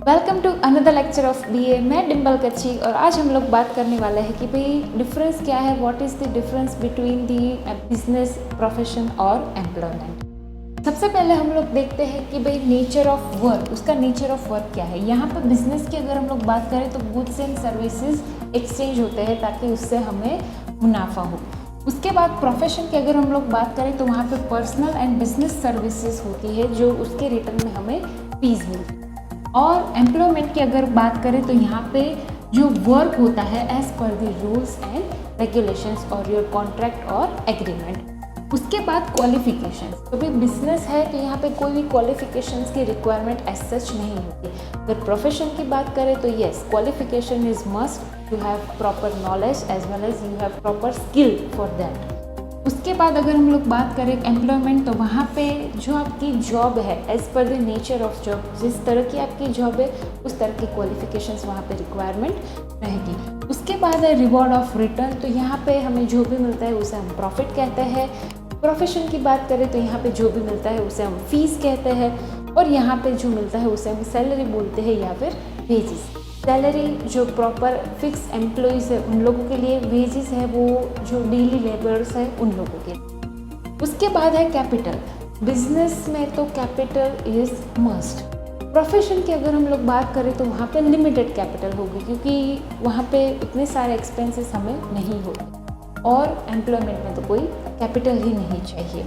Welcome to another lecture of BA. मैं डिम्पल कच्ची और आज हम लोग बात करने वाले हैं कि भाई डिफरेंस क्या है, what is the difference between the business, profession और एम्प्लॉयमेंट। सबसे पहले हम लोग देखते हैं कि भाई नेचर ऑफ वर्क, उसका नेचर ऑफ वर्क क्या है। यहाँ पर बिजनेस की अगर हम लोग बात करें तो गुड्स एंड सर्विसेज एक्सचेंज होते हैं ताकि उससे हमें मुनाफा हो। उसके बाद प्रोफेशन की अगर हम लोग बात करें तो वहाँ पे पर्सनल एंड बिजनेस सर्विसेज होती है जो उसके रिटर्न में हमें फीस मिलती है। और एम्प्लॉयमेंट की अगर बात करें तो यहाँ पे जो वर्क होता है as per the rules and regulations और योर कॉन्ट्रैक्ट और एग्रीमेंट। उसके बाद क्वालिफिकेशंस, तो भी बिजनेस है तो यहाँ पे कोई भी क्वालिफिकेशंस की रिक्वायरमेंट एज सच नहीं होती। अगर प्रोफेशन की बात करें तो yes, qualification is must, you have proper knowledge as well as you have proper skill for that. उसके बाद अगर हम लोग बात करें एम्प्लॉयमेंट तो वहाँ पे जो आपकी जॉब है as per the nature of job, जिस तरह की आपकी जॉब है उस तरह की क्वालिफिकेशंस वहाँ पे रिक्वायरमेंट रहेगी। उसके बाद है रिवॉर्ड ऑफ रिटर्न, तो यहाँ पे हमें जो भी मिलता है उसे हम प्रॉफिट कहते हैं। प्रोफेशन की बात करें तो यहाँ पे जो भी मिलता है उसे हम फीस कहते हैं और यहाँ पे जो मिलता है उसे हम सैलरी बोलते हैं या फिर वेजेस। सैलरी जो प्रॉपर फिक्स एम्प्लॉयज़ है उन लोगों के लिए, वेजेस है वो जो डेली लेबर्स है उन लोगों के लिए। उसके बाद है कैपिटल। बिजनेस में तो कैपिटल इज मस्ट। प्रोफेशन की अगर हम लोग बात करें तो वहाँ पे लिमिटेड कैपिटल होगी क्योंकि वहाँ पे उतने सारे एक्सपेंसेस हमें नहीं होते और एम्प्लॉयमेंट में तो कोई कैपिटल ही नहीं चाहिए।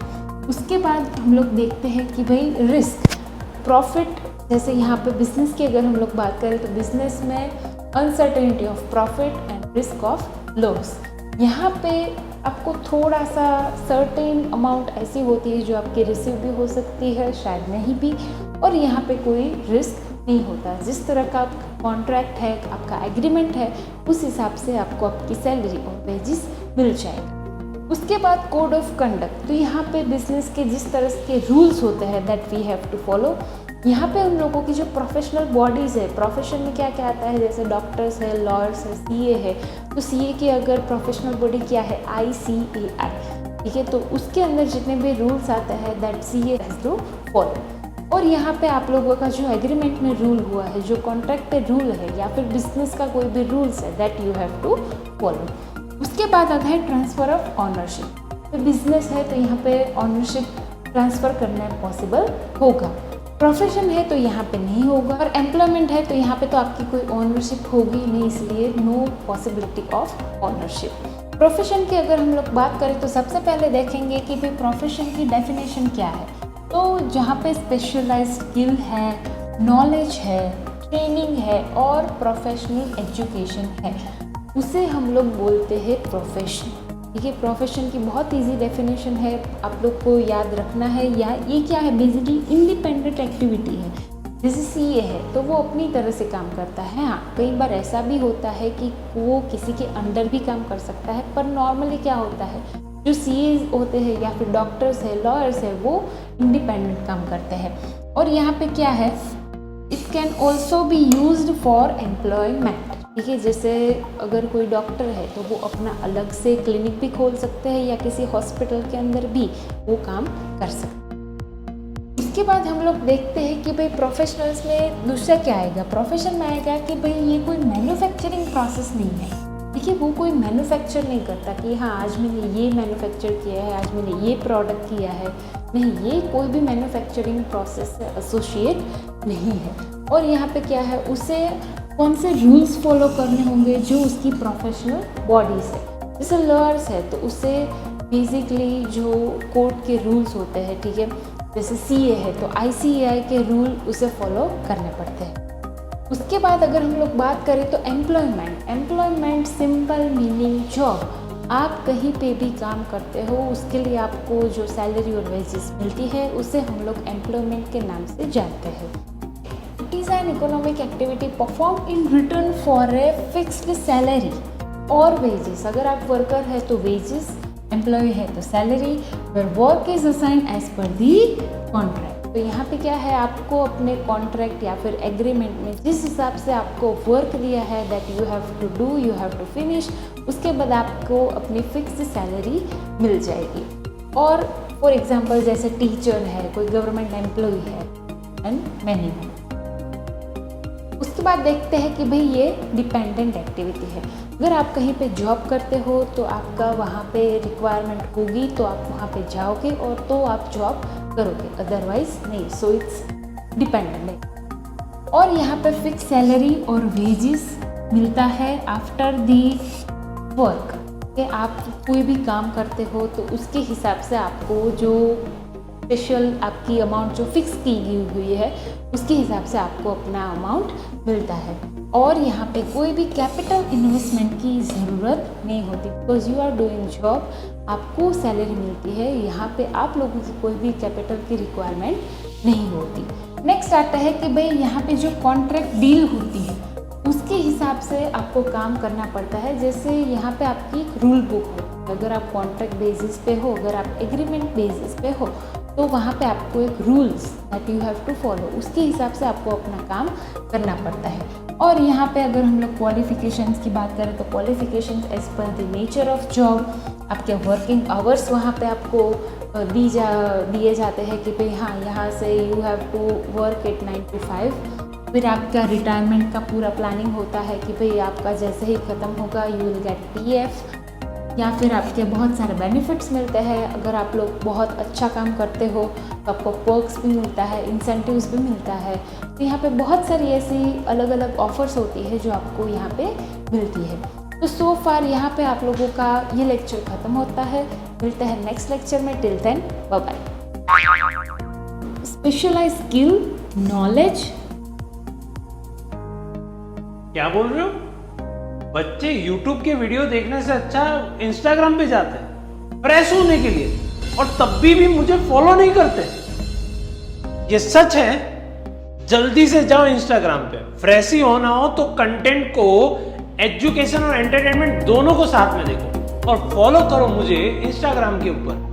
उसके बाद हम लोग देखते हैं कि भाई रिस्क, प्रॉफिट, जैसे यहाँ पे बिजनेस की अगर हम लोग बात करें तो बिजनेस में uncertainty of profit and risk of loss. यहाँ पे आपको थोड़ा सा सर्टेन अमाउंट ऐसी होती है जो आपकी रिसीव भी हो सकती है, शायद नहीं भी, और यहाँ पे कोई रिस्क नहीं होता। जिस तरह का कॉन्ट्रैक्ट है, आपका एग्रीमेंट है, उस हिसाब से आपको आपकी सैलरी और वेजेस मिल जाएगा। उसके बाद कोड ऑफ कंडक्ट, तो यहाँ पे बिजनेस के जिस तरह के रूल्स होते हैं that we have to follow. यहाँ पे उन लोगों की जो प्रोफेशनल बॉडीज़ है, प्रोफेशन में क्या क्या आता है, जैसे डॉक्टर्स है, लॉयर्स है, सीए है, तो सीए की अगर प्रोफेशनल बॉडी क्या है, ICAI, ठीक है, तो उसके अंदर जितने भी रूल्स आते हैं that CA has to follow. और यहाँ पे आप लोगों का जो एग्रीमेंट में रूल हुआ है, जो कॉन्ट्रैक्ट पे रूल है या फिर बिजनेस का कोई भी रूल्स है that you have to follow. उसके बाद आता है ट्रांसफ़र ऑफ ऑनरशिप। तो बिजनेस है तो यहाँ पे ऑनरशिप ट्रांसफ़र करना पॉसिबल होगा। प्रोफेशन है तो यहाँ पे नहीं होगा और एम्प्लॉयमेंट है तो यहाँ पे तो आपकी कोई ऑनरशिप होगी नहीं, इसलिए no possibility of ownership. Profession की अगर हम लोग बात करें तो सबसे पहले देखेंगे कि भाई प्रोफेशन की डेफिनेशन क्या है। तो जहाँ पे स्पेशलाइज्ड स्किल है, नॉलेज है, ट्रेनिंग है और प्रोफेशनल एजुकेशन है, उसे हम लोग बोलते हैं प्रोफेशन। ठीक है, प्रोफेशन की बहुत इजी डेफिनेशन है, आप लोग को याद रखना है। या ये क्या है, बेसिकली इंडिपेंडेंट एक्टिविटी है। जैसे सीए है तो वो अपनी तरह से काम करता है। हाँ, कई बार ऐसा भी होता है कि वो किसी के अंडर भी काम कर सकता है, पर नॉर्मली क्या होता है, जो सीए होते हैं या फिर डॉक्टर्स है, लॉयर्स है, वो इंडिपेंडेंट काम करते हैं। और यहाँ पे क्या है, it can also be used for employment. ठीक है, जैसे अगर कोई डॉक्टर है तो वो अपना अलग से क्लिनिक भी खोल सकते हैं या किसी हॉस्पिटल के अंदर भी वो काम कर सकते हैं। इसके बाद हम लोग देखते हैं कि भाई प्रोफेशनल्स में दूसरा क्या आएगा, प्रोफेशन में आएगा कि भाई ये कोई मैन्युफैक्चरिंग प्रोसेस नहीं है। देखिए, वो कोई मैन्युफैक्चर नहीं करता कि हाँ आज मैंने ये मैन्युफैक्चर किया है, आज मैंने ये प्रोडक्ट किया है, नहीं, ये कोई भी मैन्युफैक्चरिंग प्रोसेस से एसोसिएट नहीं है। और यहाँ पे क्या है, उसे कौन से रूल्स फॉलो करने होंगे जो उसकी प्रोफेशनल बॉडीज़ है। जैसे लॉयर्स है तो उसे बेसिकली जो कोर्ट के रूल्स होते हैं, ठीक है, जैसे सीए है तो ICAI के रूल उसे फॉलो करने पड़ते हैं। उसके बाद अगर हम लोग बात करें तो एम्प्लॉयमेंट सिंपल मीनिंग जॉब। आप कहीं पे भी काम करते हो, उसके लिए आपको जो सैलरी और वेजेस मिलती है उसे हम लोग एम्प्लॉयमेंट के नाम से जानते हैं। It is an economic activity performed in return for a fixed salary और wages। अगर आप वर्कर है तो wages, एम्प्लॉय है तो salary, where work is assigned as per the contract। तो यहाँ पे क्या है, आपको अपने कॉन्ट्रैक्ट या फिर एग्रीमेंट में जिस हिसाब से आपको वर्क दिया है that you have to do, you have to finish, उसके बाद आपको अपनी फिक्स्ड सैलरी मिल जाएगी। और फॉर एग्जांपल जैसे टीचर है, कोई गवर्नमेंट एम्प्लॉय है एंड मैनी मोर। उसके बाद देखते हैं कि भाई ये डिपेंडेंट एक्टिविटी है। अगर आप कहीं पे जॉब करते हो तो आपका वहाँ पे रिक्वायरमेंट होगी तो आप वहाँ पे जाओगे और तो आप जॉब करोगे, अदरवाइज नहीं। सो इट्स डिपेंडेंट है। और यहाँ पे फिक्स सैलरी और वेजेस मिलता है आफ्टर दी वर्क, कि आप कोई भी काम करते हो तो उसके हिसाब से आपको जो स्पेशल आपकी अमाउंट जो फिक्स की गई हुई है उसके हिसाब से आपको अपना अमाउंट मिलता है। और यहाँ पे कोई भी कैपिटल इन्वेस्टमेंट की ज़रूरत नहीं होती, because you are doing job, आपको सैलरी मिलती है। यहाँ पे आप लोगों की कोई भी कैपिटल की रिक्वायरमेंट नहीं होती। नेक्स्ट आता है कि भाई यहाँ पे जो कॉन्ट्रैक्ट डील होती है उसके हिसाब से आपको काम करना पड़ता है। जैसे यहाँ पे आपकी एक रूल बुक हो, अगर आप कॉन्ट्रैक्ट बेसिस पे हो, अगर आप एग्रीमेंट बेसिस पे हो तो वहाँ पे आपको एक rules that you have to follow, उसके हिसाब से आपको अपना काम करना पड़ता है। और यहाँ पे अगर हम लोग क्वालिफिकेशंस की बात करें तो qualifications as per the nature of job, आपके वर्किंग आवर्स वहाँ पे आपको दिए जाते हैं कि भाई हाँ यहाँ से you have to work at 9 to 5। फिर आपका रिटायरमेंट का पूरा प्लानिंग होता है कि भाई आपका जैसे ही ख़त्म होगा यू विल गेट PF, या फिर आपके बहुत सारे बेनिफिट्स मिलते हैं। अगर आप लोग बहुत अच्छा काम करते हो तो आपको पर्क्स भी मिलता है, इंसेंटिव्स भी मिलता है। तो यहाँ पे बहुत सारी ऐसी अलग अलग ऑफर्स होती है जो आपको यहाँ पे मिलती है। तो सो फार यहाँ पे आप लोगों का ये लेक्चर ख़त्म होता है। मिलते हैं नेक्स्ट लेक्चर में। Till then bye bye. Specialise skill knowledge. क्या बोल रहे हो? बच्चे YouTube के वीडियो देखने से अच्छा Instagram पे जाते हैं फ्रेश होने के लिए, और तब भी मुझे फॉलो नहीं करते। ये सच है। जल्दी से जाओ Instagram पे, फ्रेश ही होना हो तो कंटेंट को, एजुकेशन और एंटरटेनमेंट दोनों को साथ में देखो, और फॉलो करो मुझे Instagram के ऊपर।